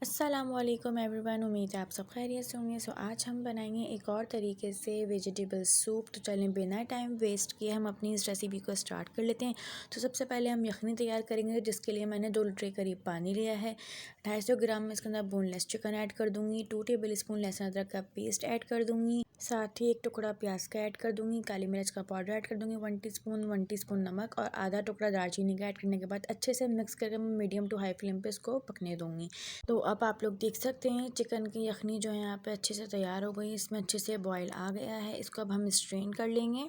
अस्सलामुअलैकुम एवरीवन। उम्मीद है आप सब खैरियत से होंगे। सो आज हम बनाएंगे एक और तरीके से वेजिटेबल सूप। तो चलें बिना टाइम वेस्ट किए हम अपनी इस रेसिपी को स्टार्ट कर लेते हैं। तो सबसे पहले हम यखनी तैयार करेंगे, जिसके लिए मैंने 2 लीटर करीब पानी लिया है। 250 ग्राम में इसके अंदर बोनलेस चिकन ऐड कर दूँगी। 2 टेबल स्पून लहसुन अदरक का पेस्ट ऐड कर दूँगी। साथ ही 1 टुकड़ा प्याज का ऐड कर दूँगी। काली मिर्च का पाउडर ऐड कर दूँगी 1 टीस्पून नमक और आधा टुकड़ा दालचीनी का ऐड करने के बाद अच्छे से मिक्स करके मैं मीडियम टू हाई फ्लेम पे इसको पकने दूँगी। तो अब आप लोग देख सकते हैं चिकन की यखनी जो है यहाँ पे अच्छे से तैयार हो गई। इसमें अच्छे से बॉईल आ गया है। इसको अब हम स्ट्रेन कर लेंगे।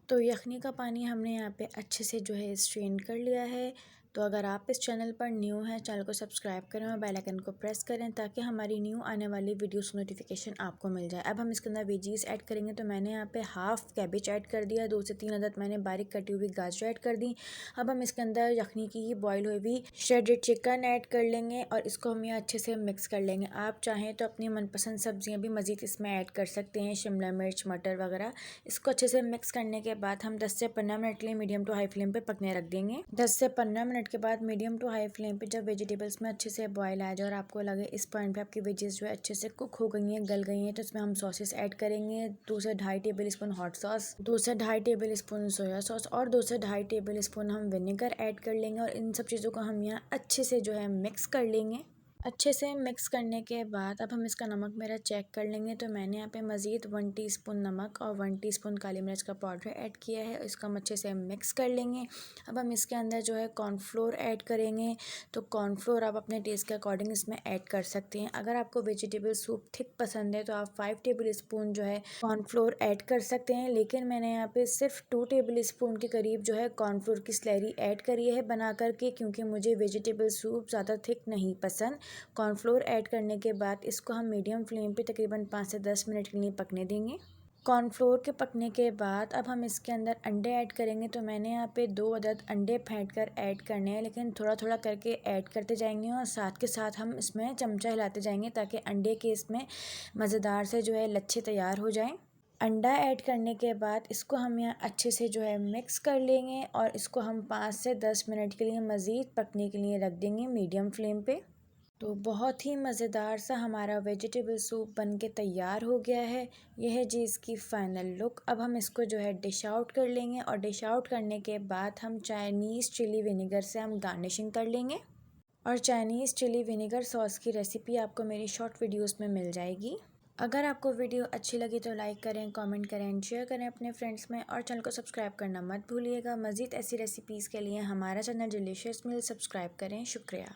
तो यखनी का पानी हमने यहाँ पे अच्छे से जो है स्ट्रेन कर लिया है। तो अगर आप इस चैनल पर न्यू हैं, चैनल को सब्सक्राइब करें और बेल आइकन को प्रेस करें ताकि हमारी न्यू आने वाली वीडियोस नोटिफिकेशन आपको मिल जाए। अब हम इसके अंदर वेजीज ऐड करेंगे। तो मैंने यहाँ पे हाफ कैबेज ऐड कर दिया, 2 से 3 अदद मैंने बारीक कटी हुई गाजर ऐड कर दी। अब हम इसके अंदर यखनी की बॉयल हुई हुई श्रेडेड चिकन ऐड कर लेंगे और इसको हम यहाँ अच्छे से मिक्स कर लेंगे। आप चाहें तो अपनी मनपसंद सब्जियाँ भी मज़ीद इसमें ऐड कर सकते हैं, शिमला मिर्च, मटर वगैरह। इसको अच्छे से मिक्स करने के बाद हम 10 से 15 मिनट के लिए मीडियम टू हाई फ्लेम पे पकने रख देंगे। 10 से 15 मिनट के बाद मीडियम टू हाई फ्लेम पे जब वेजिटेबल्स में अच्छे से बॉयल आ जाए और आपको लगे इस पॉइंट पे आपकी वेजेस जो है अच्छे से कुक हो गई हैं, गल गई हैं, तो इसमें हम सॉसेस ऐड करेंगे। 2 से 2.5 टेबल स्पून हॉट सॉस, 2 से 2.5 टेबल स्पून सोया सॉस और 2 से 2.5 टेबल स्पून हम विनेगर ऐड कर लेंगे और इन सब चीज़ों को हम यहाँ अच्छे से जो है मिक्स कर लेंगे। अच्छे से मिक्स करने के बाद अब हम इसका नमक मेरा चेक कर लेंगे। तो मैंने यहाँ पे मज़ीद 1 टीस्पून नमक और 1 टीस्पून काली मिर्च का पाउडर ऐड किया है। इसको हम अच्छे से मिक्स कर लेंगे। अब हम इसके अंदर जो है कॉर्नफ्लोर ऐड करेंगे। तो कॉर्नफ्लोर आप अपने टेस्ट के अकॉर्डिंग इसमें ऐड कर सकते हैं। अगर आपको वेजिटेबल सूप थिक पसंद है तो आप 5 टेबल स्पून जो है कॉर्नफ्लोर ऐड कर सकते हैं, लेकिन मैंने यहाँ पे सिर्फ 2 टेबल स्पून के करीब जो है कॉर्नफ्लोर की स्लैरी ऐड करी है बना करके, क्योंकि मुझे वेजिटेबल सूप ज़्यादा थिक नहीं पसंद। कॉर्नफ्लोर ऐड करने के बाद इसको हम मीडियम फ्लेम पे तकरीबन 5 से 10 मिनट के लिए पकने देंगे। कॉर्नफ्लोर के पकने के बाद अब हम इसके अंदर अंडे ऐड करेंगे। तो मैंने यहाँ पे 2 अदद अंडे फेंट कर ऐड करने हैं, लेकिन थोड़ा थोड़ा करके ऐड करते जाएंगे और साथ के साथ हम इसमें चमचा हिलाते जाएंगे ताकि अंडे के इसमें मज़ेदार से जो है लच्छे तैयार हो जाएं। अंडा ऐड करने के बाद इसको हम यहाँ अच्छे से जो है मिक्स कर लेंगे और इसको हम 5 से 10 मिनट के लिए मज़ीद पकने के लिए रख देंगे मीडियम फ्लेम पे। तो बहुत ही मज़ेदार सा हमारा वेजिटेबल सूप बनके तैयार हो गया है। यह है जी इसकी फ़ाइनल लुक। अब हम इसको जो है डिश आउट कर लेंगे और डिश आउट करने के बाद हम चाइनीज़ चिली विनेगर से हम गार्निशिंग कर लेंगे। और चाइनीज़ चिली विनेगर सॉस की रेसिपी आपको मेरी शॉर्ट वीडियोस में मिल जाएगी। अगर आपको वीडियो अच्छी लगी तो लाइक करें, कमेंट करें एंड शेयर करें अपने फ्रेंड्स में और चैनल को सब्सक्राइब करना मत भूलिएगा। मज़ीद ऐसी रेसिपीज़ के लिए हमारा चैनल डिलीशियस मील सब्सक्राइब करें। शुक्रिया।